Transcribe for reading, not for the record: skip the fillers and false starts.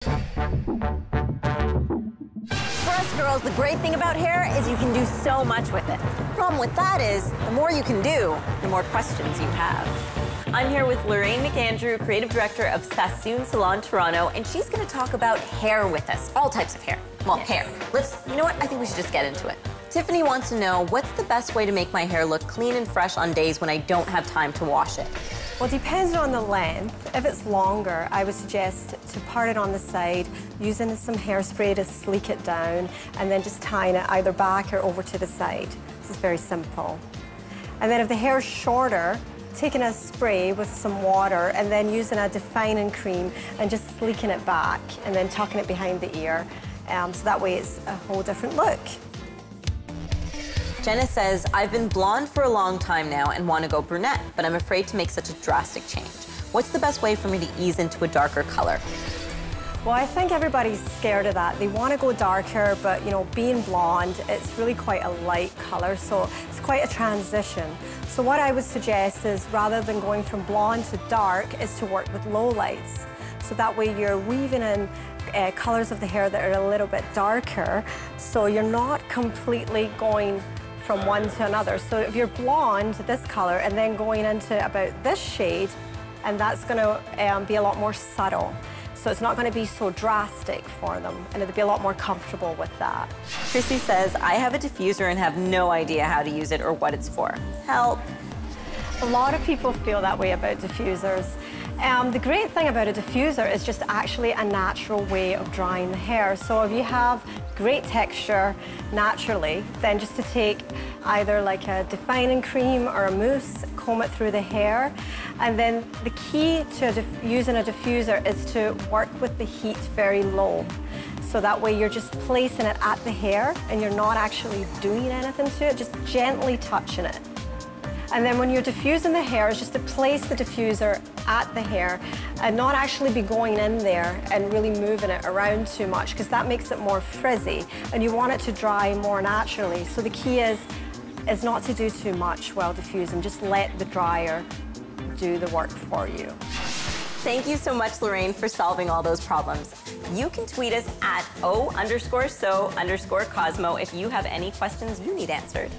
For us girls, the great thing about hair is you can do so much with it. The problem with that is, the more you can do, the more questions you have. I'm here with Lorraine McAndrew, Creative Director of Sassoon Salon, Toronto, and she's going to talk about hair with us. All types of hair. Well, yes. Hair. You know what? I think we should just get into it. Tiffany wants to know, what's the best way to make my hair look clean and fresh on days when I don't have time to wash it? Well, depending on the length, if it's longer, I would suggest to part it on the side, using some hairspray to sleek it down, and then just tying it either back or over to the side. This is very simple. And then if the hair's shorter, taking a spray with some water and then using a defining cream and just sleeking it back and then tucking it behind the ear. So that way it's a whole different look. Jenna says, I've been blonde for a long time now and want to go brunette, but I'm afraid to make such a drastic change. What's the best way for me to ease into a darker color? Well, I think everybody's scared of that. They want to go darker, but you know, being blonde, it's really quite a light color, so it's quite a transition. So what I would suggest is, rather than going from blonde to dark, is to work with low lights. So that way you're weaving in colors of the hair that are a little bit darker, so you're not completely going from one to another. So if you're blonde, this color, and then going into about this shade, and that's going to be a lot more subtle. So it's not going to be so drastic for them, and it'll be a lot more comfortable with that. Chrissy says, I have a diffuser and have no idea how to use it or what it's for. Help. A lot of people feel that way about diffusers. The great thing about a diffuser is just actually a natural way of drying the hair. So if you have great texture naturally, then just to take either like a defining cream or a mousse, comb it through the hair. And then the key to using a diffuser is to work with the heat very low. So that way you're just placing it at the hair and you're not actually doing anything to it, just gently touching it. And then when you're diffusing the hair, it's just to place the diffuser at the hair and not actually be going in there and really moving it around too much, because that makes it more frizzy and you want it to dry more naturally. So the key is not to do too much while diffusing. Just let the dryer do the work for you. Thank you so much, Lorraine, for solving all those problems. You can tweet us at @O_so_Cosmo if you have any questions you need answered.